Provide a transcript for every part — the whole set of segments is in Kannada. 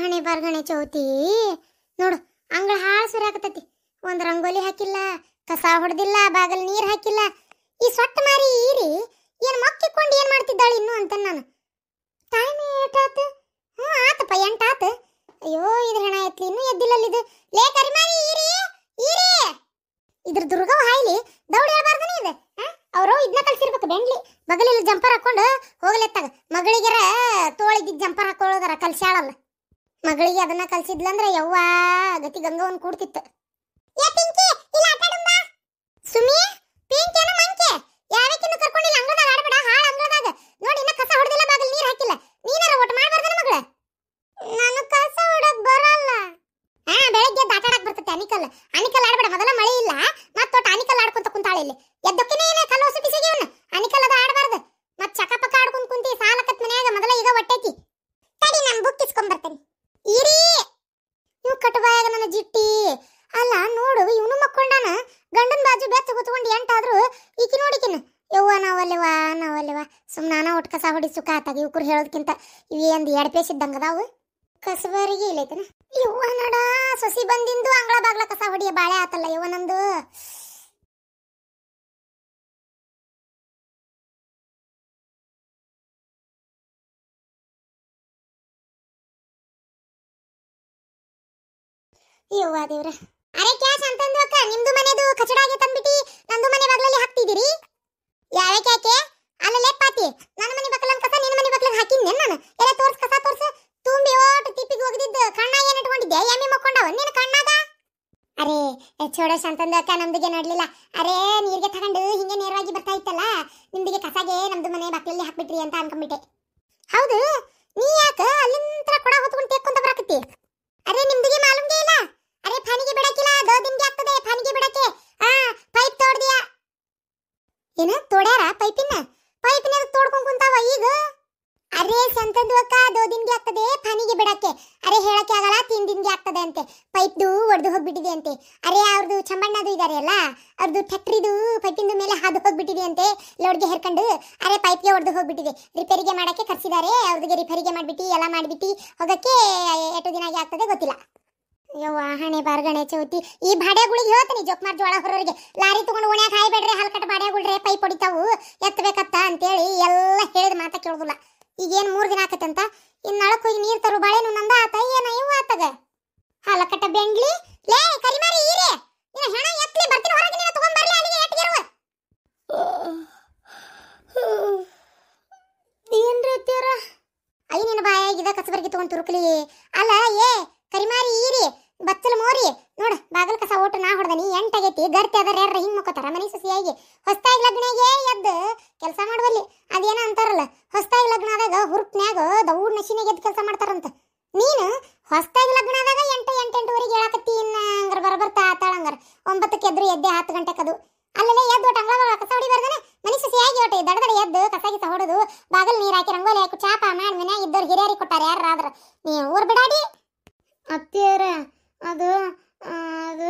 ಹಣೆ ಬರ್ಗಣೆ ಚೌತಿ ನೋಡು ಅಂಗಳ ಹಾಳು ಸುರಾಕತೈತಿ. ಒಂದ್ ರಂಗೋಲಿ ಹಾಕಿಲ್ಲ, ಕಸ ಹೊಡೆದಿಲ್ಲ, ಬಾಗಲ್ ನೀರ್ ಹಾಕಿಲ್ಲ. ಈ ಸೊಟ್ಟ ಮಾರಿ ಈರಿ ಏನ್ ಮಕ್ಕಿಕೊಂಡು ಏನ್ ಮಾಡ್ತಿದ್ದಾಳೆ ಇನ್ನು ಅಂತ ನಾನು. ಟೈಮ್ ಏಟಾತ? ಆತಪ್ಪ 8 ಆತ. ಅಯ್ಯೋ ಇದು ಹೆಣ ಎತ್ಲಿ ಇನ್ನೂ ಎದ್ದಿಲ್ಲ. ಇದು ಲೇ ಕರಿಮಾರಿ ಈರಿ ಈರಿ, ಇದ್ರ ದುರ್ಗವ ಹಾಯ್ಲಿ ದೌಡ್ ಹೇಳ್ಬಾರ್ದನಿ ಇದೆ. ಅವರು ಇದನ್ನ ಕಲ್ಸಿರ್ಬೇಕು ಬೆಂಡ್ಲಿ ಬಗಲಿಲ್ಲ ಜಂಪರ್ ಹಾಕೊಂಡು ಹೋಗ್ಲೆತ್ತಾಗ. ಮಗಳಿಗೆರ ತೋಳಿದ್ದಿದ್ದ ಜಂಪರ್ ಹಾಕೊಳ್ಳೋದರ ಕಲ್ಸ್ಯಾಳಲ್ಲ. ಮಗಳಿಗೆ ಅದನ್ನ ಕಲ್ಸಿದ್ಲಂದ್ರೆ ಯವ್ವ ಗತಿ ಗಂಗವನ್ ಕೂಡ್ತಿತ್ತು. ಸುಮಿ ಪಿಂಕೇನ ಮಂಕೆ ಯಾವಕ್ಕಿನ್ನು ಕರ್ಕೊಂಡಿಲ್ಲ ಅಂಗಳದಾಗ ಆಡಬೇಡ. ಹಾಳ ಅಂಗಳದಾಗ ನೋಡಿ ಇನ್ನ ಕಸ ಹೊಡೆದಿಲ್ಲ, ಬಾಗಲ್ ನೀರ್ ಹಾಕಿಲ್ಲ. ನೀನಾರ ಒಟ್ಟು ಮಾಡ್ಬಾರ್ದನ ಮಗಳ? ನಾನು ಕಸ ಹೊಡಕ್ ಬರಲ್ಲ. ಬೆಳಗ್ಗೆ ದಾಟಾಡಕ್ ಬರ್ತೈತೆ. ಅನಿಕಲ್ ಆಡ್ಬೇಡ. ಮೊದಲ ಮಳೆ ಇಲ್ಲ, ಮತ್ತೊಟ್ಟು ಅನಿಕಲ್ ಆಡ್ಕೊಂತ ಕುಂತಾಳೆ ಇಲ್ಲಿ. ಎದ್ದಕ್ಕಿನೇ ಏನೇ ಕಲ್ಲು ಹೊಸ ಬಿಸಿಗೆ ಅನಿಕಲ್ ಅದ ಆಡಬಾರ್ದು. ಮತ್ ಚಕಪಕ್ಕ ಆಡ್ಕೊಂಡ್ ಕುಂತಿ ಸಾಲಕತ್ ಮನ್ಯಾಗ ಮೊದಲ ಈಗ ಹೊಟ್ಟೈತಿ. ತಡಿ ನಾನು ಬುಕ್ ಇಸ್ಕೊಂಡ್ ಬರ್ತೇನೆ. ಇರಿ ನೀವು ಕಟಬಾಯಾಗ ನನ್ನ ಜಿಟ್ಟಿ ಅಲ್ಲ ನೋಡು. ಇವನು ಮಕ್ಕೊಂಡಾನ ಗಂಡನ ಬಾಜು ಬೆಚ್ಚ ಕೂತ್ಕೊಂಡು 8 ಆದ್ರೂ ಈಕಿ ನೋಡಿಕಿನ ಯವ್ವ ನಾವಲ್ಲೆವಾ ಸುಮ್ಮನಾನ ಒಟ್ಟು ಕಸ ಹೊಡಿ ಸುಖ ಆತಾಗ. ಇವ್ಕರು ಹೇಳೋದಕ್ಕಿಂತ ಇವೇಂದು ಎಡಪೇಸ್ ಇದ್ದಂಗ ಅದಾವು. ಕಸಬಾರಿಗೆ ಇಲ್ಲೈತನ ಯವ್ವ ನಡ ಸೊಸಿ ಬಂದಿಂದು ಅಂಗಳ ಬಾಗ್ಲ ಕಸ ಹೊಡಿಯ ಬಾಳೆ ಆತಲ್ಲ ಯವ್ವ ನಂದು. ಯವ್ವ ದೇವ್ರ. ಅರೆ ಕ್ಯಾಶ್ ಅಂತಂದು ಅಕ್ಕ ನಿಮ್ದು ಮನೆದು ಕಚಡಾಗೆ ತಂದ್ಬಿಟ್ಟಿ ನಂದು ಮನೆ ಬಾಗ್ಲಲ್ಲಿ ಹಾಕ್ತಿದ್ದೀರಿ. ಯಾವೆ ಕ್ಯಾಕೆ ಅಲ್ಲೇ ಪಾತಿ ನನ್ನ ಮನೆ ಬಕ್ಕಲನ್ ಕಸ ನಿನ್ನ ಮನೆ ಬಕ್ಕಲನ್ ಹಾಕಿದ್ನೆ ನಾನು. ಎಲ್ಲ ತೋರ್ಸ್ ಕಸ ತೋರ್ಸ. ತುಂಬಿ ಓಟು ತಿಪ್ಪಿಗೆ ಹೋಗಿದ್ದು ಕಣ್ಣಾಗ ಏನ್ ಇಟ್ಕೊಂಡಿದ್ದೆ? ಎಮ್ಮೆ ಮಕ್ಕೊಂಡವ ನಿನ್ನ ಕಣ್ಣಾಗ? ಅರೆ ಚೋಡಶ್ ಅಂತಂದು ಅಕ್ಕ ನಮ್ದಿಗೆ ನೋಡ್ಲಿಲ್ಲ. ಅರೆ ನೀರ್ಗೆ ತಗೊಂಡು ಹಿಂಗೆ ನೇರವಾಗಿ ಬರ್ತಾ ಇತ್ತಲ್ಲ ನಿಮ್ದಿಗೆ ಕಸಾಗೆ ನಮ್ದು ಮನೆ ಬಕ್ಕಲಲ್ಲಿ ಹಾಕ್ಬಿಟ್ರಿ ಅಂತ ಅನ್ಕೊಂಡ್ಬಿಟ್ಟೆ. ಹೌದು ನೀ ಯಾಕ ಅಲ್ಲಿಂದ ಕೊಡ ಹೊತ್ಕೊಂಡು ತೆಕ್ಕೊಂತ ಬರಾಕತ್ತಿ? ಅರೆ ನಿಮ್ದಿಗೆ ಮಾಲೂಮ್ಗೆ ಇಲ್ಲ. ಅರೆ ಫಾನಿಗೆ ಬಿಡಕ್ಕಿಲ್ಲ, ದಿನಗೆ ಆಗ್ತದೆ ಫಾನಿಗೆ ಬಿಡಕ್ಕೆ. ಪೈಪ್ ತೋಡ್ದಿಯಾ ಏನ? ತೋಡ್ಯಾರ ಪೈಪಿನ ತೋಡ್ಕೊಂಡ್ ಕುಂತಾವ ಈಗ. ಅರೆ ಸಂತಂದು ಅಕ್ಕ ದಿನಗೆ ಆಗ್ತದೆ ಫಾನಿಗೆ ಬಿಡಕ್ಕೆ. ಅರೆ ಹೇಳಕ್ಕೆ ಆಗಲ್ಲ, 3 ದಿನಗೆ ಆಗ್ತದೆ ಅಂತೆ. ಪೈಪ್ದು ಒಡೆದು ಹೋಗ್ಬಿಟ್ಟಿದೆ ಅಂತೆ. ಅರೆ ಅವ್ರದ್ದು ಚಂಬಣ್ಣದು ಇದಾರೆ ಅಲ್ಲ, ಅವ್ರದ್ದು ಟ್ಯಾಕ್ಟ್ರಿದು ಪೈಪಿಂದು ಮೇಲೆ ಹಾದು ಹೋಗ್ಬಿಟ್ಟಿದೆ ಅಂತೆ ಲೋಡ್ಗೆ ಹೇರ್ಕೊಂಡು. ಅರೆ ಪೈಪ್ಗೆ ಒಡೆದು ಹೋಗ್ಬಿಟ್ಟಿದೆ. ರಿಪೇರಿಗೆ ಮಾಡಕ್ಕೆ ಕರ್ಸಿದ್ದಾರೆ. ಅವ್ರಿಗೆ ರಿಪೇರಿಗೆ ಮಾಡ್ಬಿಟ್ಟು ಎಲ್ಲ ಮಾಡ್ಬಿಟ್ಟು ಹೋಗಕ್ಕೆ 8 ದಿನ ಆಗ್ತದೆ ಗೊತ್ತಿಲ್ಲ. ಯವ್ವ ಹಣೆ ಬಾರ್ಗಣೆ ಚೌತಿ. ಈ ಬಾಡ್ಯಾಗಳಿಗೆ ಹೇಳ್ತೀನಿ ಜೋಕ್ಮಾರ್ ಜೋಳ ಹೊರವರಿಗೆ ಲಾರಿ ತಗೊಂಡು ಓಣ್ಯಾಗ ಹಾಯ್ಬೇಡ್ರಿ, ಹಾಲ್ಕಟ್ಟ ಬಾಡ್ಯಾಗುಳ್ರೆ ಪೈಪ್ ಹೊಡಿತಾವು ಎತ್ತಬೇಕತ್ತ ಅಂತೇಳಿ ಎಲ್ಲ ಹೇಳಿದ ಮಾತ ಕೇಳುದಿಲ್ಲ. ಈಗೇನು 3 ದಿನ ಆಕತ್ತಂತ. ಇನ್ನು ನಳಕ್ ಹೋಗಿ ನೀರು ತರು ಬಾಳೆನು ನಂದ ಆತ ಏನ ಇವು ಆತಗ ಹಾಲಕಟ್ಟ ಬೆಂಡ್ಲಿ. ಲೇ ಕರಿಮಾರಿ ಈರಿ ನಿನ್ನ ಹೆಣ ಎತ್ತಲಿ ಬರ್ತೀನಿ ಹೊರಗೆ ನೀನು ತಗೊಂಡ್ ಬರ್ಲಿ ಅಲ್ಲಿಗೆ ಎಟ್ಟಿಗಿರುವ. ಏನ್ರಿ ಅತ್ತೀರ? ಅಯ್ಯ ನಿನ್ನ ಬಾಯಾಗಿದ ಕಸಬರ್ಗಿ ತಗೊಂಡ್ ತುರುಕ್ಲಿ. ಅಲ್ಲ ಏ ಕರಿಮಾರಿ ಈರಿ ಬಚ್ಚಲ ಮೋರಿ ನೋಡ ಬಾಗಲ್ ಕಸ ಓಟು ನಾ ಹೊಡೆದನಿ 8 ಆಗೈತಿ. ಗರ್ತಿ ಅದರ ಯಾರ ಹಿಂಗ್ ಮುಕ್ಕೋತಾರ ಮನೆ ಸೊಸಿಯಾಗಿ. ಹೊಸ್ತಾಗಿ ಲಗ್ನಿಗೆ ಎದ್ದು ಕೆಲಸ ಮಾಡುವಲ್ಲಿ ಅದೇನ ಅಂತಾರಲ್ಲ, ಹೊಸ್ತಾಗಿ ಲಗ್ನ ಆದಾಗ ಹುರುಪ್ನ್ಯಾಗ ದೌಡ್ ನಶಿನಾಗ ಎದ್ದು ಕೆಲಸ ಮಾಡ್ತಾರಂತ. ನೀನು ಹೊಸ್ತಾಗಿ ಲಗ್ನ ಆದಾಗ 8:08ವರೆಗೆ ಹೇಳಕತ್ತಿ. ಹಂಗಾರ ಬರಬರ್ತಾ ಆತಾಳಂಗಾರ 9ಕ್ಕೆ ಎದ್ರು ಎದ್ದೆ 10 ಗಂಟೆಕದು ಅಲ್ಲೇ ಎದ್ದು ಒಟ್ಟು ಅಂಗಳ ಕಸ ಹೊಡಿಬಾರ್ದನೆ. ಮನೆ ಸೊಸಿಯಾಗಿ ಒಟ್ಟು ದಡದಡ ಎದ್ದು ಕಸ ಗಿಸ ಹೊಡೆದು ಬಾಗಲ್ ನೀರು ಹಾಕಿ ರಂಗೋಲಿ ಹಾಕಿ ಚಾಪ ಮಾಡಿ ಮನ್ಯಾಗ ಇದ್ದವ್ರು ಹಿರಿಯರಿಗೆ ಕೊಟ್ಟಾರ ಯಾರಾದ್ರ. ನೀವು ಊರ್ ಬಿಡಾಡಿ ಅತ್ತಿಯರ. ಅದು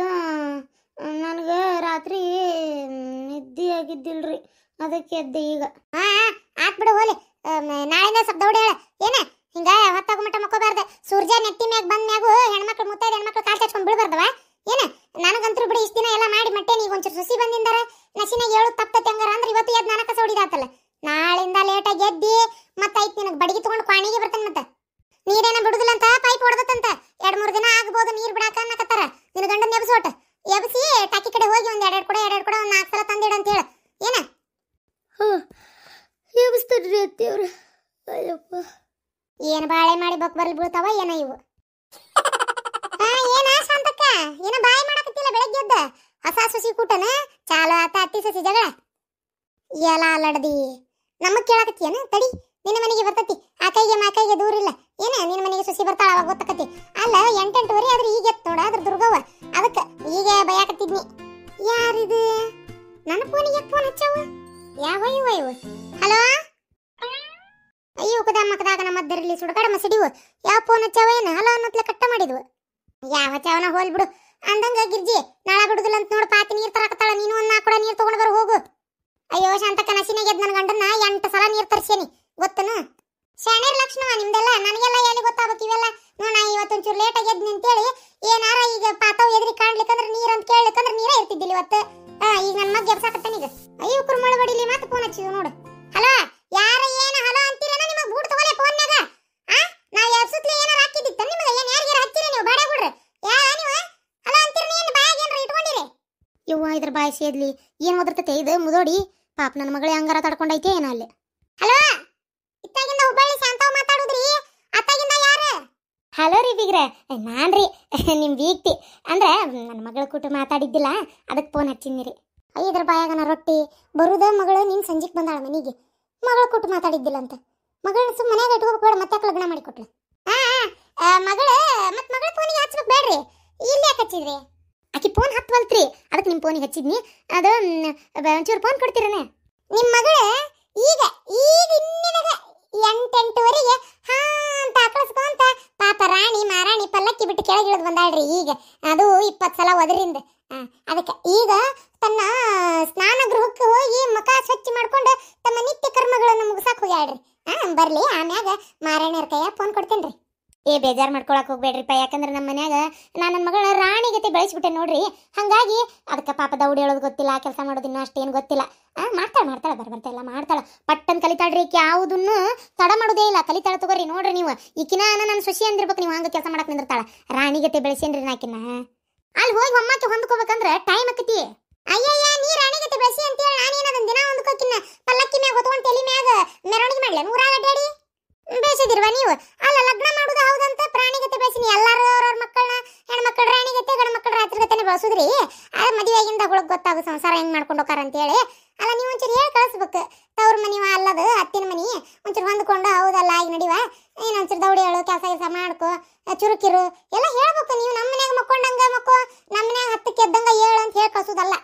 ನನಗೆ ರಾತ್ರಿ ನಿದ್ದೆ ಆಗಿದ್ದಿಲ್ರಿ, ಅದಕ್ಕೆ ಎದ್ದೆ ಈಗ. ಆತ್ ಬಿಡು ಹೋಲಿ. ನಾಳೆಯಿಂದ ಸ್ವಲ್ಪ ದೌಡ್ ಹೇಳ ಏನ ಹಿಂಗ ಹೊತ್ತಾಗ ಮಟ್ಟ ಮಕ್ಕೋಬಾರ್ದ. ಸೂರ್ಯ ನೆಟ್ಟಿ ಮ್ಯಾಗ ಬಂದ ಮ್ಯಾಗು ಹೆಣ್ಮಕ್ಳು ಮುತ್ತೈದ ಹೆಣ್ಮಕ್ಳು ಕಾಲ್ ಚಚ್ಕೊಂಡ್ ಬಿಡ್ಬಾರ್ದವ ಏನ. ನನಗಂತೂ ಬಿಡಿ ಇಷ್ಟ ದಿನ ಎಲ್ಲ ಮಾಡಿ ಮಟ್ಟೆ ನೀವು ಒಂಚೂರು ಸೊಸಿ ಬಂದಿಂದಾರ ನಸಿನಾಗ 7 ತಪ್ಪತ್ತೆ ಹಂಗಾರ ಅಂದ್ರೆ ಇವತ್ತು ಎದ್ದು ನಾನು ಕಸ ಹೊಡಿದಾತಲ್ಲ. ನಾಳಿಂದ ಲೇಟಾಗಿ ಎದ್ದಿ ಮತ್ತೈತ್ ನಿನಗೆ ಬಡಿಗೆ ತಗೊಂಡು ಕ್ವಾಣಿಗೆ ಬರ್ತೇನೆ. ಮತ್ತೆ ನೀರೇನ ಬಿಡುದಿಲ್ಲ ಅಂತ ಪೈಪ್ ಹೊಡೆದತ್ತಂತ 2-3 ದಿನ ಆಗ್ಬೋದು ನೀರ್ ಬಿಡಾಕ ಅನ್ನಕತ್ತಾರ. ನಿನ್ನ ಗಂಡನ ಎಬ್ಸೋಟ ಎಬ್ಸಿ ಟಾಕಿ ಕಡೆ ಹೋಗಿ ಒಂದ್ 2 ಕೊಡ 1 4 ಸಲ ತಂದಿಡ ಅಂತ ಹೇಳ ಏನ. ಎಬ್ಸ್ತಾರ್ರಿ ಅತ್ತಿಯವ್ರ. ಅಯ್ಯಪ್ಪ ಏನ್ ಬಾಳೆ ಮಾಡಿ ಬಕ್ ಬರ್ಲಿ ಬೀಳ್ತಾವ ಏನ ಇವು. ಏನ ಶಾಂತಕ್ಕ ಏನ ಬಾಯಿ ಮಾಡಕತ್ತಿಲ್ಲ ಬೆಳಗ್ಗೆ ಎದ್ದ? ಹೊಸ ಸೊಸಿ ಕೂಟನ ಚಾಲು ಆತ ಅತ್ತಿ ಸೊಸಿ ಜಗಳ ಎಲ್ಲ ಅಲ್ಲಡ್ದಿ ನಮಗ್ ಕೇಳಾಕತ್ತೀಯನ? ತಡಿ ನಿನ್ನ ಮನೆಗೆ ಬರ್ತತಿ. ಆ ಕೈಗೆ ದೂರ ಇಲ್ಲ ಏನ. ನಿನ್ನ ಮನೆಗೆ ಸೊಸಿ ಬರ್ತಾಳ ಅವಾಗ ಗೊತ್ತಕತಿ. ಅಲ್ಲ 8-8ವರೆ ಆದ್ರೆ ಈಗ ಎತ್ ನೋಡ ಅದ್ರ ದುರ್ಗವ್ವ. ಅದಕ್ಕೆ ಈಗ ಬಯಾಕತ್ತಿದ್ನಿ. ಯಾರಿದು ನನ್ನ ಫೋನಿಗೆ ಫೋನ್ ಹಚ್ಚವ? ಯಾವ ಇವು? ಹಲೋ ಅಯ್ಯೋ ಮಕದಾಗ ನಮ್ಮದ್ದರಲ್ಲಿ ಸುಡಗಾಡ ಮಸಡಿವು. ಯಾವ ಫೋನ್ ಹಚ್ಚವ ಏನು? ಹಲೋ ಅನ್ನತ್ಲೆ ಕಟ್ಟ ಮಾಡಿದ್ವು. ಯಾವ ಚಾವನ ಹೋಲ್ ಬಿಡು ಅಂದಂಗ ಗಿರ್ಜಿ ನಾಳ ಬಿಡುದಿಲ್ಲ ಅಂತ ನೋಡು. ಪಾತಿ ನೀರ್ ತರಕತ್ತಾಳ. ನೀನು ಒಂದ್ 4 ಕೊಡ ನೀರ್ ತಗೊಂಡ್ ಬರ ಹೋಗು. ಅಯ್ಯೋ ಶಾಂತಕ್ಕ ನಸಿನಾಗ ಎದ್ ನನ್ನ ಗಂಡನ 8 ಸಲ ನೀರ್ ತರ್ಸೇನಿ ಗೊತ್ತನು. ಶಾಣೇರ್ ಲಕ್ಷಣವ ನಿಮ್ದೆಲ್ಲ. ನನಗೆಲ್ಲ ಎಲ್ಲಿ ಗೊತ್ತಾಗಬೇಕು ಇವೆಲ್ಲ. ನೋಡ ಇವತ್ತು ಲೇಟ್ ಆಗ್ಯದ್ನಿ ಅಂತೇಳಿ ಏನಾರ ಈಗ ಪಾತಾವ್ ಎದ್ರಿ ಕಾಣ್ಲಿಕ್ಕಂದ್ರ ನೀರ್ ಅಂತ ಕೇಳ್ಲಿಕ್ಕಂದ್ರ ನೀರೇ ಇರ್ತಿದ್ದಿಲ್ಲ ಇವತ್ತು. ಈಗ ನನ್ನ ಮಗ ಗೆಬ್ಸಾಕತ್ತಾನ ಈಗ. ಅಯ್ಯೋ ಕುರ್ಮಳ ಬಡಿಲಿ ಮತ್ತೆ ಫೋನ್ ಹಚ್ಚಿದ್ವು ನೋಡು. ಹಲೋ ಯಾರ ಏನ ಹಲೋ ಅಂತೀರೇನ ನಿಮಗೆ ಬೂಟ್ ತಗೊಲೆ ಫೋನ್ಯಾಗ? ನಾವ್ ಎಬ್ಸುತ್ಲಿ ಏನಾರ ಹಾಕಿದ್ದಿತ್ತ ನಿಮಗೆ? ಏನ್ ಯಾರಿಗಾರ ಹಚ್ಚಿರಿ ನೀವು ಬಾಡೆ ಬಿಡ್ರಿ? ನೀವು ಹಲೋ ಅಂತೀರಿ ಏನ್ ಬಾಯಾಗ ಏನ್ರ ಇಟ್ಕೊಂಡಿರಿ? ಇವ್ವ ಇದ್ರ ಬಾಯಿ ಸೇದ್ಲಿ ಏನ್ ಓದಿರ್ತೈತೆ ಇದು ಮುದೋಡಿ. ಪಾಪ ನನ್ನ ಮಗಳೇ ಹಂಗಾರ ತಡ್ಕೊಂಡೈತೆ ಏನೋ ಅಲ್ಲಿ. ಹಲೋ ಇತ್ತಾಗಿಂದ ಹುಬ್ಬಳ್ಳಿ ಶಾಂತಾವ್ ಮಾತಾಡುದ್ರಿ? ಅತ್ತಾಗಿಂದ ಯಾರು? ಹಲೋ ರೀ ಬೀಗ್ರೆ, ನಾನ್ರಿ ನಿಮ್ ಬೀಗ್ತಿ. ಅಂದ್ರೆ ನನ್ನ ಮಗಳ ಕೂಟ ಮಾತಾಡಿದ್ದಿಲ್ಲ ಅದಕ್ಕೆ ಫೋನ್ ಹಚ್ಚಿನಿರಿ. ಇದ್ರ ಬಾಯಾಗನ ರೊಟ್ಟಿ ಬರುದ ಮಗಳು ನಿನ್ ಸಂಜಿಕ್ ಬಂದಾಳ ಮನಿಗೆ. ಮಗಳ ಕೂಟ ಮಾತಾಡಿದ್ದಿಲ್ಲ ಅಂತ ಮಗಳನ್ನ ಸುಮ್ಮನೆ ಮನ್ಯಾಗ ಇಟ್ಕೋಬೇಡ, ಮತ್ತೆ ಲಗ್ನ ಮಾಡಿ ಕೊಟ್ಲು. ಮಗಳ ಮತ್ ಮಗಳ ಫೋನಿಗೆ ಹಚ್ಬೇಕು ಬೇಡ್ರಿ. ಇಲ್ಲಿ ಯಾಕೆ ಹಚ್ಚಿದ್ರಿ? ಆಕಿ ಫೋನ್ ಹತ್ವಲ್ತ್ರಿ, ಅದಕ್ಕೆ ನಿಮ್ಮ ಫೋನಿಗೆ ಹಚ್ಚಿದ್ನಿ. ಅದು ಒಂಚೂರು ಫೋನ್ ಕೊಡ್ತೀರನೆ? ನಿಮ್ಮ ಮಗಳು ಈಗ ಈಗ ಇನ್ನಿದಾಗ 8:08ವರೆಗೆ ಹಾ ಅಂತ ಆಕಳಿಸ್ಕೊಂತ ಪಾಪ ರಾಣಿ ಮಾರಾಣಿ ಪಲ್ಲಕ್ಕಿ ಬಿಟ್ಟು ಕೆಳಗಿಳಿದು ಬಂದಾಳ್ರಿ. ಈಗ ಅದು 20 ಸಲ ಒದರಿಂದ. ಅದಕ್ಕೆ ಈಗ ತನ್ನ ಸ್ನಾನ ಗೃಹಕ್ಕೆ ಹೋಗಿ ಮುಖ ಸ್ವಚ್ಛ ಮಾಡ್ಕೊಂಡು ತಮ್ಮ ನಿತ್ಯ ಕರ್ಮಗಳನ್ನು ಮುಗಿಸಾಕ್ ಹೋಗ್ಯಾಳ್ರಿ. ಬರ್ಲಿ ಆಮ್ಯಾಗ ಮಾರಾಣಿಯರ ಕೈಯಾಗ ಫೋನ್ ಕೊಡ್ತೇನ್ರಿ. ಬೇಜಾರು ಮಾಡ್ಕೊಳಕ್ ಹೋಗ್ಬೇಡ್ರಿಪ್ಪ, ಯಾಕಂದ್ರೆ ನಮ್ಮ ಮನ್ಯಾಗ ನಾನು ನನ್ನ ಮಗಳ ರಾಣಿ ಗತಿ ಬೆಳೆಸ್ಬಿಟ್ಟೆ ನೋಡ್ರಿ. ಹಂಗಾಗಿ ಅದಕ್ಕೆ ಪಾಪ ದೌಡಿ ಹೇಳೋದು ಗೊತ್ತಿಲ್ಲ, ಕೆಲಸ ಮಾಡೋದು ಇನ್ನೂ ಅಷ್ಟೇನು ಗೊತ್ತಿಲ್ಲ. ಮಾಡ್ತಾಳೆ ಬರ್ಬರ್ತಾ ಎಲ್ಲ ಮಾಡ್ತಾಳೆ. ಪಟ್ಟನ್ ಕಲಿತಾಳ್ರಿ. ಈಕೆ ಯಾವುದನ್ನು ತಡ ಮಾಡೋದೇ ಇಲ್ಲ, ಕಲಿತಾಳ ತಗೋರಿ. ನೋಡ್ರಿ ನೀವು ಈಕಿನ ನನ್ನ ಸೊಸಿ ಅಂದಿರ್ಬೇಕು, ನೀವು ಹಂಗೆ ಕೆಲಸ ಮಾಡಕ್ ನಿಂದಿರ್ತಾಳ. ರಾಣಿ ಗತಿ ಬೆಳೆಸೇನ್ರಿ ನಾಕಿನ. ಅಲ್ಲಿ ಹೋಗಿ ಒಮ್ಮಕ್ಕೆ ಹೊಂದ್ಕೋಬೇಕಂದ್ರೆ ಟೈಮ್ ಆಕತಿ. ಅಯ್ಯಯ್ಯ ನೀ ರಾಣಿ ಗತಿ ಬೆಳೆಸಿ ಅಂತೇಳಿ ನಾನೇನದನ್ ದಿನ ಹೊಂದ್ಕೋಕಿನ್ನ ಪಲ್ಲಕ್ಕಿ ಮ್ಯಾಗ ಹೊತ್ಕೊಂಡು ತಲೆ ಮ್ಯಾಗ ಮೆರವಣಿಗೆ ಮಾಡ್ಲೆ ನೂರಾಗ ಅಡ್ಡಾಡಿ ಬೇಸಿದಿರ್ವ ನೀವು? ಅಲ್ಲ ಲಗ್ನ ಮಾಡುದು ಹೌದಂತ ಪ್ರಾಣಿಗತೆ ಬೆಳೆಸಿನಿ. ಎಲ್ಲಾರು ಅವ್ರವ್ರ ಮಕ್ಕಳನ್ನ ಹೆಣ್ಮಕ್ಳ ರಾಣಿಗತೆ ಗಂಡ ಮಕ್ಕಳ ರಾತ್ರಿಗತೆನೆ ಬೆಳೆಸುದ್ರಿ. ಅದು ಮದುವೆಗಿಂದ ಹುಡುಗ ಗೊತ್ತಾಗ ಸಂಸಾರ ಹೆಂಗ್ ಮಾಡ್ಕೊಂಡು ಹೋಗಾರ ಅಂತೇಳಿ. ಅಲ್ಲ ನೀವು ಒಂಚೂರು ಹೇಳಿ ಕಳಿಸ್ಬೇಕು. ತವ್ರ ಮನಿವ ಅಲ್ಲದು ಅತ್ತಿನ ಮನಿ ಒಂಚೂರು ಹೊಂದ್ಕೊಂಡು ಹೌದಲ್ಲ ಈಗ ನಡಿವ ಒಂಚೂರು ದೌಡಿ ಹೇಳು, ಕೆಲಸ ಮಾಡ್ಕೊ, ಚುರುಕಿರು ಎಲ್ಲ ಹೇಳ್ಬೇಕು. ನೀವು ನಮ್ಮ ಮನ್ಯಾಗ ಮಕ್ಕೊಂಡಂಗ ಮಕ್ಕೋ, ನಮ್ಮ ಮನ್ಯಾಗ 10ಕ್ಕೆ ಎದ್ದಂಗ ಹೇಳು ಅಂತ ಹೇಳಿ ಕಳ್ಸೋದಲ್ಲ.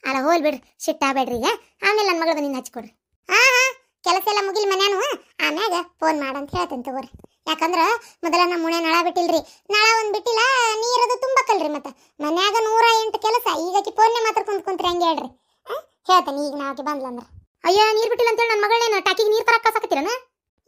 ಅಲ್ಲ ಹೋಲ್ ಬಿಡ್ರಿ, ಸಿಟ್ಟಾಬೇಡ್ರಿ. ಈಗ ಆಮೇಲೆ ನನ್ನ ಮಗಳ ಬಂದಿನ ಹಚ್ಕೊಡ್ರಿ. ಕೆಲಸ ಎಲ್ಲ ಮುಗಿಲ್ ಮನ್ಯಾನು ಆಮ್ಯಾಗ ಫೋನ್ ಮಾಡಂತ ಹೇಳ್ತೇನೆ ತಗೋರಿ. ಯಾಕಂದ್ರೆ ಮೊದಲ ನಮ್ಮ ಮುಣೆ ನಳ ಬಿಟ್ಟಿಲ್ರಿ. ನಳ ಒಂದು ಬಿಟ್ಟಿಲ್ಲ, ನೀರದು ತುಂಬಕಲ್ರಿ. ಮತ್ತೆ ಮನ್ಯಾಗ 108 ಕೆಲಸ. ಈಗಕಿ ಫೋನ್ನೇ ಮಾತಾಡ್ಕೊಂಡ್ ಕುಂತ್ರಿ ಹಂಗೆ ಹೇಳ್ರಿ. ಹೇಳ್ತೇನೆ ಈಗ ನಾವಕ್ಕೆ ಬಂದ್ಲಂದ್ರ. ಅಯ್ಯ ನೀರ್ ಬಿಟ್ಟಿಲ್ಲ ಅಂತೇಳಿ ನನ್ನ ಮಗಳೇನು ಟಾಕಿಗೆ ನೀರ್ ತರಕ್ ಕಳ್ಸಾಕತ್ತೀರನ?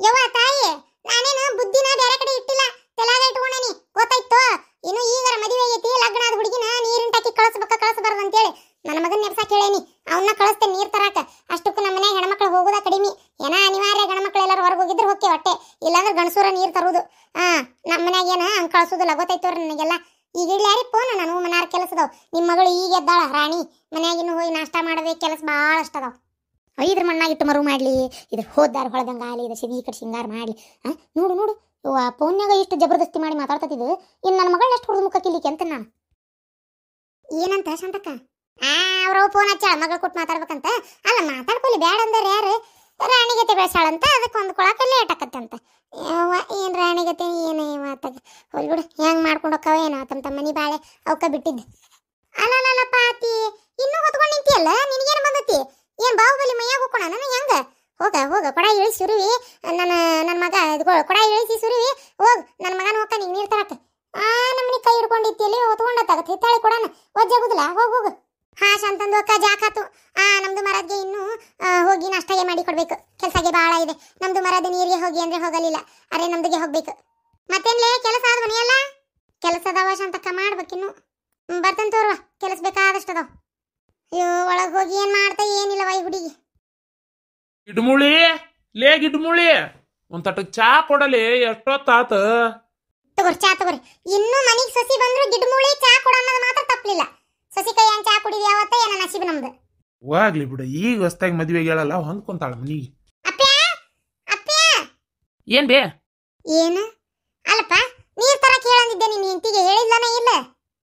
ಯವ್ವ ತಾಯಿ, ನಾನೇನು ಬುದ್ಧಿನ ಬೇರೆ ಕಡೆ ಇಟ್ಟಿಲ್ಲ, ತಲೆಯಾಗ ಇಟ್ಕೊಂಡೇನಿ. ಗೊತ್ತಾಯ್ತು? ಇನ್ನು ಈಗಾರ ಮದುವೆ ಆಗೈತಿ, ಲಗ್ನ ಆದ ಹುಡುಗಿನ ನೀರಿನ ಟಾಕಿ ಕಳಿಸ್ಬಾರ್ದು ಅಂತೇಳಿ ನನ್ನ ಮಗನ ನೆಪ್ಸಾಕ್ ಹೇಳೇನಿ. ಅವನ್ನ ಕಳಿಸ್ತೇನೆ ನೀರ್ ತರಾಕ. ಅಷ್ಟಕ್ಕೂ ನಮ್ಮ ಮನ್ಯಾಗ ಹೆಣ್ಮಕ್ಳು ಹೋಗೋದ ಕಡಿಮೆ. ಏನೋ ಅನಿವಾರ್ಯ ಗಣಮಕ್ಳು ಎಲ್ಲರೂ ಹೊರಗೆ ಹೋಗಿದ್ರೆ ಹೋಗಿ ಹೊಟ್ಟೆ, ಇಲ್ಲಾಂದ್ರೆ ಗಣಸೂರ ನೀರು ತರುವುದು. ನಮ್ಮ ಮನ್ಯಾಗ ಏನ ಹಂಗೆ ಕಳ್ಸೋದಿಲ್ಲ. ಗೊತ್ತಾಯ್ತವ್ರಿ ನನಗೆಲ್ಲ. ಈಗ ಇಡ್ಲಾರಿ ಫೋನ್, ನಾನು ಮನಾರ ಕೆಲಸದವ್. ನಿಮ್ಮ ಮಗಳು ಈಗ ಎದ್ದಾಳ ರಾಣಿ, ಮನ್ಯಾಗಿನ್ನು ಹೋಗಿ ನಾಷ್ಟ ಮಾಡಬೇಕು, ಕೆಲಸ ಭಾಳ ಅಷ್ಟ ಅದಾವ. ಇದ್ರ ಮಣ್ಣಾಗಿಟ್ಟು ಮರು ಮಾಡ್ಲಿ, ಇದ್ರ ಹೋದಾರ ಹೊಳದಂಗ ಆಗಲಿ, ಇದು ಸಿಗಿ ಕಡೆ ಸಿಂಗಾರ ಮಾಡ್ಲಿ. ನೋಡು ನೋಡು ಫೋನ್ಯಾಗ ಇಷ್ಟು ಜಬರ್ದಸ್ತಿ ಮಾಡಿ ಮಾತಾಡ್ತಿದ್ದು. ಇನ್ನು ನನ್ನ ಮಗಳನ್ನ ಎಷ್ಟು ಹೊಡೆದು ಮುಖ ಕಿಲಿಕ್ಕೆ ಅಂತ ನಾನು ಏನಂತ ಶಾಂತಕ್ಕ? ಅವ್ರವ್ ಫೋನ್ ಹಚ್ಚಾಳ ಮಗಳು ಕೊಟ್ಟು ಮಾತಾಡ್ಬೇಕಂತ. ಅಲ್ಲ ಮಾತಾಡ್ಕೊಲಿ ಬ್ಯಾಡ ಅಂದ್ರೆ ಯಾರು ರಾಣಿಗತೆ ಬೆಳೆಸಾಳಂತ, ಅದಕ್ಕೆ ಹೊಂದ್ಕೊಳಕ ಲೇಟ್ ಆಕತ್ತಂತ. ಏನ್ ರಾಣಿಗತೆ ಏನೇ ಮಾತಾಗ ಹೋಲ್ಬಿಡು. ಹೆಂಗ್ ಮಾಡ್ಕೊಂಡು ಹೋಕ್ಕವ ಏನೋ ತಮ್ಮ ಮನಿ ಬಾಳೆ ಅವಕ್ಕ ಬಿಟ್ಟಿದ್ದೆ. ಅಲ್ಲ ಪಾತಿ ಇನ್ನೂ ಹೊತ್ಕೊಂಡು ನಿಂತಿಯಲ್ಲ, ನಿನಗೇನು ಬಂದತಿ? ಏನ್ ಬಾಹುಬಲಿ ಮೈಯಾಗ ಹೋಗೋಣ ನಾನು? ಹೆಂಗ ಹೋಗ ಕೊಡ ಇಳಿಸಿ ಸುರುವಿ. ನನ್ನ ಮಗ ಕೊಡ ಇಳಿಸಿ ಸುರುವಿ. ಹೋಗ್ ನನ್ನ ಮಗನ ಹೋಗ ನೀನು ನೀರು ತರಕ. ನಮ್ಮನಿ ಕೈ ಹಿಡ್ಕೊಂಡಿತ್ತಿಯಲ್ಲಿ ಹೊತ್ಕೊಂಡತ್ತಾಗತ್ತೆ. ಹಿತ್ತಾಳಿ ಕೊಡೋಣ ಒಜ್ಜಾಗುದಿಲ್ಲ. ಹೋಗು. ಶಾಂತಂದು ಅಕ್ಕ ಜಾಕಾತು. ನಮ್ದು ಮರದ್ಗೆ ಇನ್ನು ಹೋಗಿ ನಾಷ್ಟಾಗೆ ಮಾಡಿ ಕೊಡ್ಬೇಕು. ಕೆಲ್ಸಗೆ ಭಾಳ ಇದೆ. ನಮ್ದು ಮರದ ನೀರಿಗೆ ಹೋಗಿ ಅಂದ್ರೆ ಹೋಗಲಿಲ್ಲ. ಅರೆ ನಮ್ದಿಗೆ ಹೋಗ್ಬೇಕು. ಮತ್ತೇನ್ಲೇ ಕೆಲಸ ಆದ ಮನೆಯಲ್ಲ? ಕೆಲಸ ಅದಾವ ಶಾಂತಕ್ಕ, ಮಾಡ್ಬೇಕಿನ್ನು. ಬರ್ತಂತ ತೋರ್ವ, ಕೆಲಸ ಬೇಕಾದಷ್ಟು ಅದಾವ. ಅಯ್ಯೋ ಒಳಗೆ ಹೋಗಿ ಏನ್ ಮಾಡ್ತಾ ಏನಿಲ್ಲವ ಈ ಹುಡುಗಿ. ಗಿಡ್ಮುಳಿ ಲೇ ಗಿಡ್ಮುಳಿ, ಒಂದ್ ತಟಕ್ ಚಾ ಕೊಡಲಿ. ಎಷ್ಟೊತ್ತಾತ? ತಗೋರಿ ಚಾ ತಗೋರಿ. ಇನ್ನು ಮನಿಗೆ ಸಸಿ ಬಂದ್ರು ಗಿಡ್ಮುಳಿ ಚಾ ಕೊಡ ಅನ್ನೋದು ಮಾತ್ರ ತಪ್ಪಲಿಲ್ಲ. ಸಸಿ ಕೈ ಹಂಗೆ ಚಾ ಕುಡಿದಿ ಯಾವತ್ತ ಏನ ನಸೀಬ್ ನಮ್ದು. ಹೋಗ್ಲಿ ಬಿಡು, ಈಗ ಹೊಸ್ತಾಗಿ ಮದ್ವೆಗೆ ಹೇಳಲ್ಲ, ಹೊಂದ್ಕೊಂತಾಳ ಮನಿಗೆ. ಏನ್ ಬೇ? ಏನು ಅಲ್ಲಪ್ಪ, ನೀರ್ ತರಕ್ ಹೇಳಂದಿದ್ದೆ ನಿನ್ನ ಹೆಂಡತಿಗೆ, ಹೇಳಿದ್ಲನ?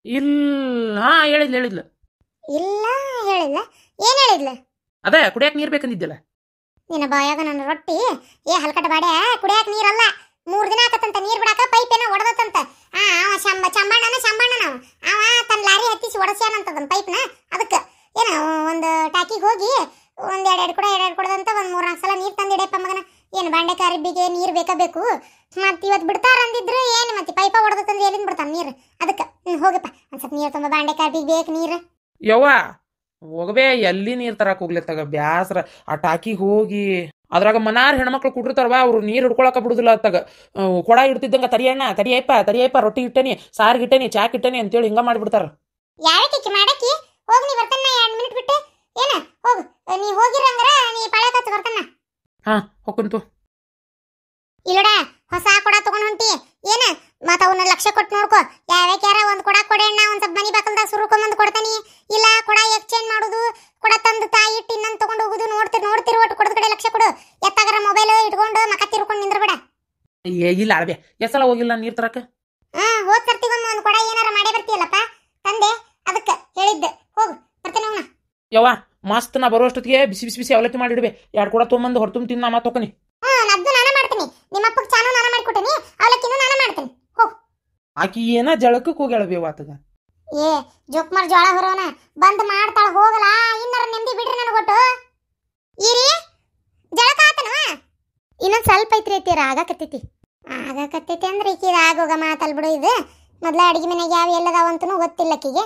ಇಲ್ಲ ಹೇಳಿದ್ಲ. ಇಲ್ಲ ಹೇಳಿಲ್ಲ. ಏನ್ ಹೇಳಿದ್ಲ? ಅದೇ ಕುಡಿಯಾಕ ನೀರ್ ಬೇಕಂದಿದ್ದಲ್ಲ. ನಿನ್ನ ಬಾಯಾಗ ನನ್ನ ರೊಟ್ಟಿ. ಹಲ್ಕಟ ಬಾಡೆ, ಕುಡಿಯಾಕ ನೀರಲ್ಲ. 3 ದಿನ ಆಕತ್ತಂತ ನೀರ್ ಬಿಡಾಕ. ಪೈಪ್ ಏನೋ ಒಡದತ್ತಂತ. ಶಂಬಣ್ಣನ ಅವ ತನ್ನ ಲಾರಿ ಹತ್ತಿಸಿ ಒಡಸ್ಯಾನಂತದನ್ ಪೈಪ್ನ. ಅದಕ್ಕೆ ಏನ ಒಂದು ಟಾಕಿಗೆ ಹೋಗಿ ಒಂದ್ ಎರಡು ಕೊಡದಂತ ಒಂದ್ 3-4 ಸಲ ನೀರ್ ತಂದಿಡಪ್ಪ ಮಗನ. ಏನು ಬಾಂಡೆಕ ಅರಿಬಿಗೆ ನೀರ್ ಬೇಕು. ಮತ್ ಇವತ್ ಬಿಡ್ತಾರ ಅಂದಿದ್ರು ಏನು ಮತ್ತೆ ಪೈಪ ಹೊಡೆದಂದ್ರೆ ಎಲ್ಲಿಂದ ಬಿಡ್ತಾನ ನೀರು? ಅದಕ್ಕೆ ಹೋಗಪ್ಪ ಒಂದ್ ಸ್ವಲ್ಪ ನೀರು ತುಂಬ ಬಾಂಡೆಕ ಅರಿಬಿಗೆ ಬೇಕು ನೀರು. ಯವ್ವ ಹೋಗಬೇ, ಎಲ್ಲಿ ನೀರ್ ತರಕ್ ಹೋಗ್ಲತ್ತಾಗ ಬ್ಯಾಸ್ರ. ಆ ಟಾಕಿಗೆ ಹೋಗಿ ಅದ್ರಾಗ ಮನಾರ್ ಹೆಣ್ಮಕ್ಳು ಕುಡಿರ್ತಾರವ ಅವ್ರು ನೀರು ಹಿಡ್ಕೊಳಕ ಬಿಡುದಿಲ್ಲ ಅತ್ತಾಗ ಕೊಡ ಇಡ್ತಿದ್ದಂಗ ತಡಿಯಣ್ಣ ತಡಿಯಪ್ಪ ರೊಟ್ಟಿ ಇಟ್ಟನಿ ಸಾರಿಗೆ ಇಟ್ಟನಿ ಚಾಕ್ ಇಟ್ಟನಿ ಅಂತೇಳಿ ಹಿಂಗ ಮಾಡಿಬಿಡ್ತಾರ. ಯಾವಕ್ಕೆ ಮಾಡಕಿ ಹೋಗ್ ನೀ ಬರ್ತಾನ 2 ಮಿನಿಟ್ ಬಿಟ್ಟು ಏನ ಹೋಗ್ ನೀ ಹೋಗಿರಂದ್ರ ನೀ ಪಾಳೆ ಕಚ್ಚ ಬರ್ತಾನ. ಹಾ ಹೋಗ್ಕಂತು ಇಲ್ಲಡ ಹೊಸ ಕೊಡ ತಗೊಂಡ್ ಹೊಂಟಿ ಏನ ಮತ್ತ ಅವನ್ನ ಲಕ್ಷ ಕೊಟ್ಟು ನೋಡ್ಕೋ. ಯಾವ್ಯಾಕ್ಯಾರ ಒಂದ್ ಕೊಡ ಕೊಡೆಣ್ಣ ಒಂದ್ ಸ್ವಲ್ಪ ಮನಿ ಬಾಕಲ್ದಾಗ ಸುರುಕೊಂಬಂದ್ ಕೊಡ್ತಾನಿ. ಇಲ್ಲ ಕೊಡ ಎಕ್ಸ್ಚೇಂಜ್ ಮಾಡುದು ಕೊಡ ತಂದು ತಾಯಿ ಇಟ್ಟು ಇನ್ನೊಂದು ತಗೊಂಡು ಹೋಗುದು ನೋಡ್ತಿರು ಒಟ್ಟು ಕೊಡದ ಕಡೆ ಲಕ್ಷ ಕೊಡು. ಎತ್ತಾಗರ ಮೊಬೈಲ್ ಇಟ್ಕೊಂಡು ಮಕ ತಿರ್ಕೊಂಡು ನಿಂದ್ರಬೇಡ. ಇಲ್ಲ ಅಳಬೆ ಎಸಲ ಹೋಗಿಲ್ಲ ನೀರ್ ತರಕ. ಹೋದ್ ಸರ್ತಿಗೊಮ್ಮೆ ಒಂದ್ ಕೊಡ ಏನಾರ ಮಾಡೇ ಬರ್ತೀಯಲ್ಲಪ್ಪ ತಂದೆ ಅದಕ್ಕೆ ಹೇಳಿದ್ದೆ. ಹೋಗು ಬರ್ತೇನೆ ಅವನ. ಯವ್ವ ಮಸ್ತ್ ನಾ ಬರುವಷ್ಟೊತ್ತಿಗೆ ಬಿಸಿ ಬಿಸಿ ಬಿಸಿ ಅವಲಕ್ಕಿ ಮಾಡಿಡ್ಬೆ 2 ಕೊಡ ತೊಗೊಂಬಂದು ಹೊರತುಂಬ ತಿನ್ನ ಮಾತು ಹೋಗ್ನಿ. ನದ್ದು ನಾನು ಮಾಡ್ತೀನಿ. ನಿಮ್ಮಪ್ಪಗೆ ಚಾನು ನಾನು ಮಾಡಿಕೊಟ್ಟೇನಿ ಅವಲಕ್ಕಿನೂ ನಾನು ಮಾಡ್ತೀನಿ. ಹೋಗು. ಆಕಿ ಏನ ಜಳಕಕ್ಕೆ ಹೋಗ್ಯಾಳಬೇವ ಆತಗ. ಜೋಕ್ಮಾರ್ ಜೋಳ ಹೊರೋನ ಬಂದ್ ಮಾಡ್ತಾಳ ಹೋಗಲ್ಲ. ಇನ್ನರ ನೆಮ್ಮದಿ ಬಿಡ್ರಿ ನನಗೊಟ್ಟು. ಈರಿ ಜಳಕ ಆತನವ ಇನ್ನೊಂದ್ ಸ್ವಲ್ಪ ಐತ್ರಿ ಐತಿರ ಆಗಕತ್ತೈತಿ ಅಂದ್ರೆ ಈಕಿ ಆಗೋಗ ಮಾತಲ್ ಬಿಡು. ಇದು ಮೊದ್ಲ ಅಡಿಗೆ ಮನೆಗೆ ಯಾವ ಎಲ್ಲದಾವಂತೂ ಗೊತ್ತಿಲ್ಲ ಆಕಿಗೆ.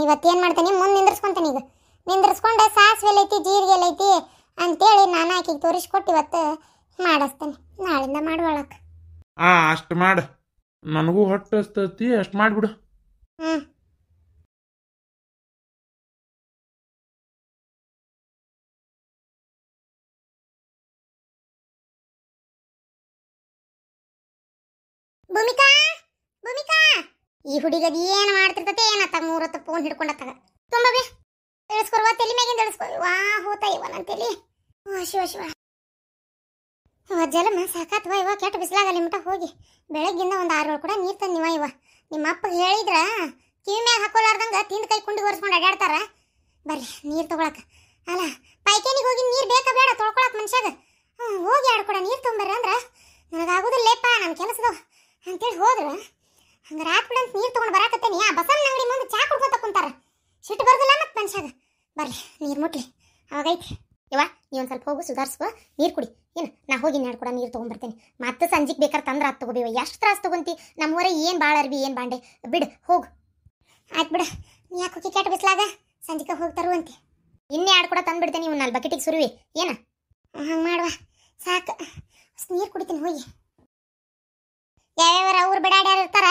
ಇವತ್ತೇನು ಮಾಡ್ತಾನೆ ಮುಂದೆ ನಿಂದ್ರಿಸ್ಕೊಂತಾನೆ. ಈಗ ನಿಂದ್ರಿಸ್ಕೊಂಡು ಸಾಸಿವೆ ಎಲ್ಲೈತಿ ಜೀರಿಗೆ ಎಲ್ಲೈತಿ ಅಂತೇಳಿ ನಾನು ಆಕಿಗೆ ತೋರಿಸ್ಕೊಟ್ಟು ಇವತ್ತು ಮಾಡಿಸ್ತೇನೆ. ನಾಳಿಂದ ಮಾಡುವಳಕ್ಕೆ. ಅಷ್ಟು ಮಾಡ ನನಗೂ ಹೊಟ್ಟೆ ಹಸ್ತತಿ ಅಷ್ಟು ಮಾಡ್ಬಿಡು. ಭೂಮಿಕಾ ಈ ಹುಡುಗದ ಏನು ಮಾಡ್ತಿರ್ತತೆ ಏನತ್ತ 3 ಹೊತ್ತು ಫೋನ್ ಹಿಡ್ಕೊಂಡತ್ತಾಗ ತುಂಬಾ ಇಳಿಸ್ಕೊರುವ ತಲೆ ಮ್ಯಾಗಿಂದ ಇಳಿಸ್ಕೊ. ವಾ ಹೋತ ಇವ ನನ್ನ ತಲೆ. ಶಿವ ಜಲಮ ಸಾಕಾತ್ವ ಇವ ಕೆಟ್ಟ ಬಿಸಿಲಾಗಲ್ಲ ನಿಮ್ಮಟ ಹೋಗಿ ಬೆಳಗ್ಗಿಂದ ಒಂದು 6 ಕೂಡ ನೀರು ತಂದಿವ. ಇವ ನಿಮ್ಮ ಅಪ್ಪಗೆ ಹೇಳಿದ್ರ ಕಿವಿ ಮ್ಯಾಗ ಹಾಕೋಲಾರ್ದಂಗ ತಿಂದು ಕೈ ಕುಂಡಿಗೆ ಒರೆಸ್ಕೊಂಡು ಅಡ್ಯಾಡ್ತಾರ. ಬರ್ರಿ ನೀರು ತಗೊಳಕ. ಅಲ್ಲ ಪೈಕೇನಿಗೆ ಹೋಗಿ ನೀರು ಬೇಕಾ ಬೇಡ ತೊಳ್ಕೊಳಕ್ ಮನುಷ್ಯಾಗ. ಹೋಗಿ 2 ಕೂಡ ನೀರು ತೊಗೊಂಬರ್ರಿ ಅಂದ್ರೆ ನನಗಾಗುದಿಲ್ಲಪ್ಪ ನನ್ನ ಕೆಲಸದವ ಅಂತೇಳಿ ಹೋದ್ರ ಹಂಗಾರೆ ಆತ್ಬಿಡಂತ ನೀರು ತೊಗೊಂಡು ಬರಾಕತ್ತೇನಿ. ಆ ಬಸವನ ಅಂಗಡಿ ಮುಂದೆ ಚಾ ಕುಡ್ಕೊತ ಕುಂತಾರ. ಸಿಟ್ಟು ಬರ್ದಿಲ್ಲ ಮತ್ತೆ ಮನುಷ್ಯಾಗ. ಬರ್ರಿ ನೀರು ಮುಟ್ಲಿ ಅವಾಗೈತಿ. ಇವ ನೀವೊಂದು ಸ್ವಲ್ಪ ಹೋಗು ಸುಧಾರಿಸ್ಕೊ ನೀರು ಕುಡಿ. ಏನು ನಾ ಹೋಗಿ 2 ಕೂಡ ನೀರು ತೊಗೊಂಬರ್ತೇನೆ. ಮತ್ತೆ ಸಂಜಿಗೆ ಬೇಕಾದ್ರೆ ತಂದ್ರೆ ಅದು ತಗೋಬೇವ. ಎಷ್ಟು ತ್ರಾಸ ತೊಗೊಂತಿ ನಮ್ಮವರೇ ಏನು ಭಾಳ ಅರ್ಬಿ ಏನು ಬಾಂಡೆ ಬಿಡು ಹೋಗು. ಆಯ್ತು ಬಿಡು ನೀ ಯಾಕೆ ಹೋಗಿ ಕೆಟ್ಟ ಬಿಸ್ಲಾಗ ಸಂಜಿಗೆ ಹೋಗಿ ತರುವಂತೆ. ಇನ್ನೇ 2 ಕೂಡ ತಂದುಬಿಡ್ತೇನೆ. ಇವ್ನ 4 ಬಕೆಟಿಗೆ ಸುರುವಿ ಏನ ಹಂಗೆ ಮಾಡುವ ಸಾಕು. ನೀರು ಕುಡಿತೀನಿ ಹೋಗಿ. ಯಾವ್ಯಾವ ಊರು ಬಿಡಾಡ್ಯಾರ ಇರ್ತಾರ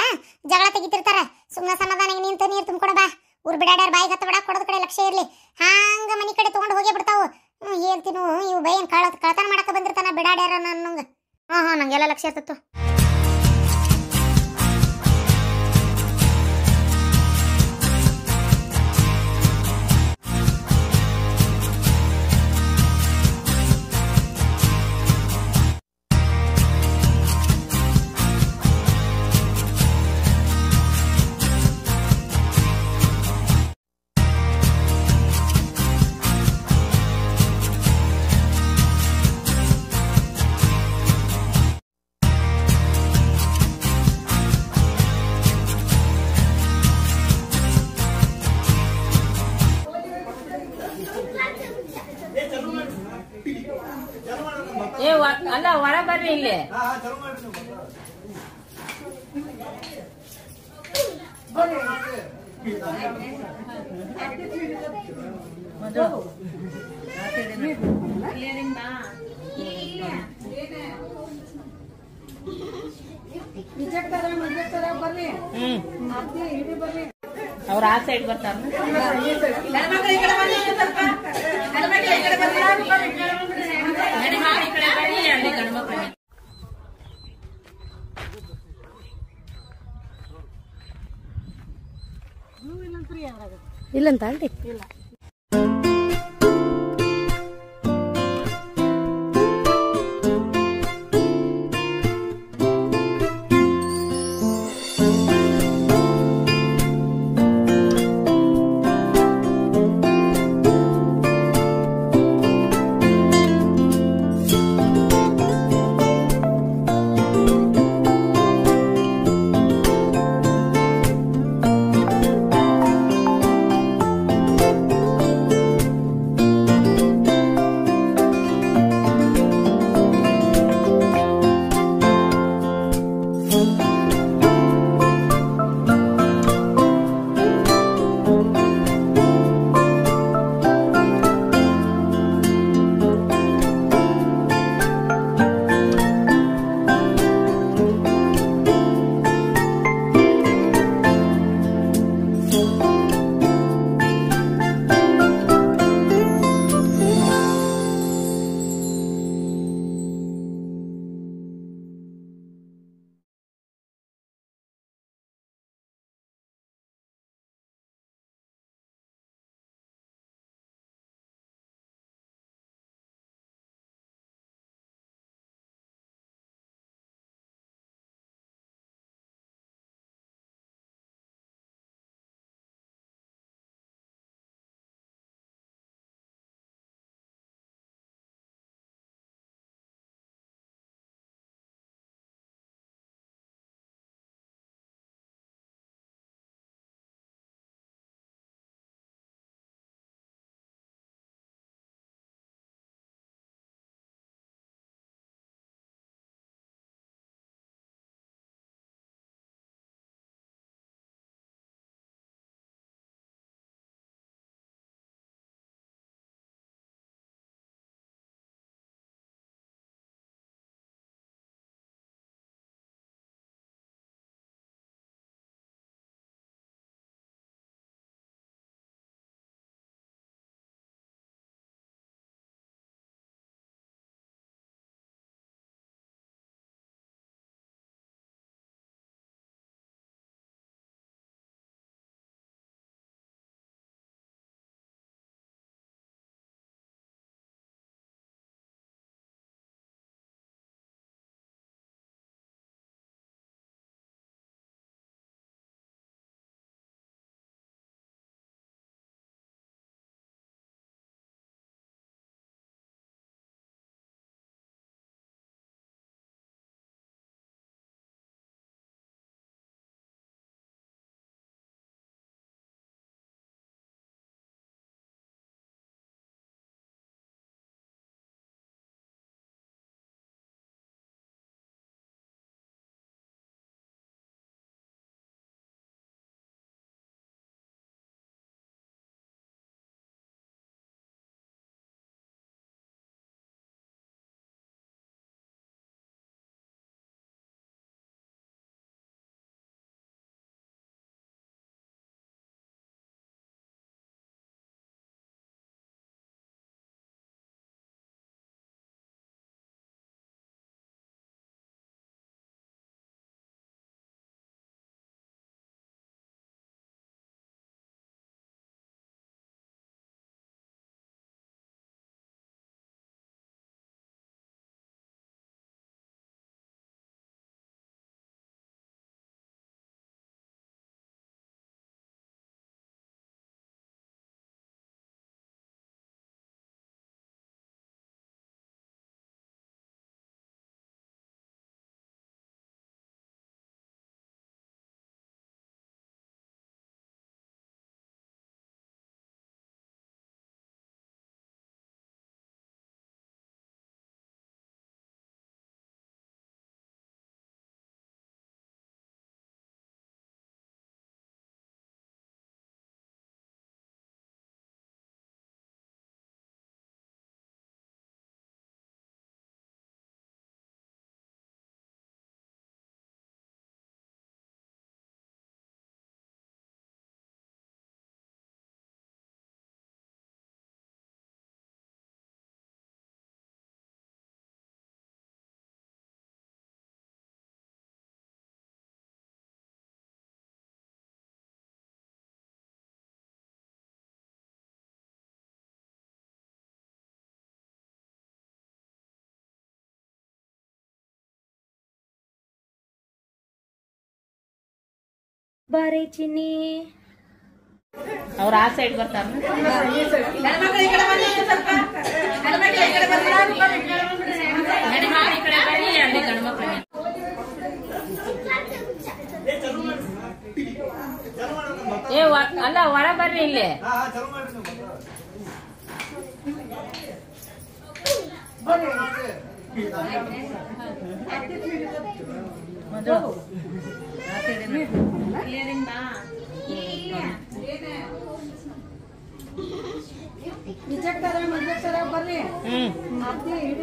ಜಗಳ ತೆಗಿತಿರ್ತಾರ. ಸುಮ್ಮನೆ ಸಮಾಧಾನ ನಿಂತು ನೀರು ತುಂಬಿಕೊಡ ಬಾ. ಊರು ಬಿಡಾಡ್ಯಾರ ಬಾಯಿಗೆ ಹತ್ತ ಬಿಡ ಕೊಡೋದ ಕಡೆ ಲಕ್ಷ್ಯ ಇರಲಿ. ಹಂಗ ಮನೆ ಕಡೆ ತೊಗೊಂಡು ಹೋಗೇ ಬಿಡ್ತಾವು. ಹೇಳ್ತೀನು ಇವು ಬೈನ್ ಕಳತನ ಮಾಡಕ್ಕೆ ಬಂದಿರ್ತಾನ ಬಿಡಾಡ್ಯಾರ ನನ್ನಂಗೆ. ನಂಗೆಲ್ಲ ಲಕ್ಷ್ಯ ಇರ್ತತ್ತು. ಅಲ್ಲ ಒಳ ಬರ್ರಿ ಇಲ್ಲಿ. ಅವ್ರ ಆ ಸೈಡ್ ಬರ್ತಾರ. ಇಲ್ಲಂತ ಅಲ್ರಿ ಇಲ್ಲ. ಬಾರೆ ಚಿನ್ನಿ ಅವ್ರ ಆ ಸೈಡ್ ಬರ್ತಾರ ಅಲ್ಲ ಒಳ ಬರ್ರಿ ಇಲ್ಲಿ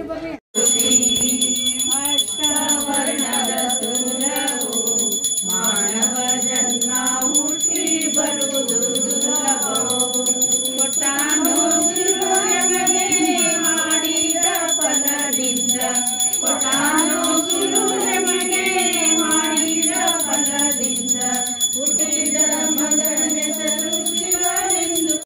ಬರ್ರಿ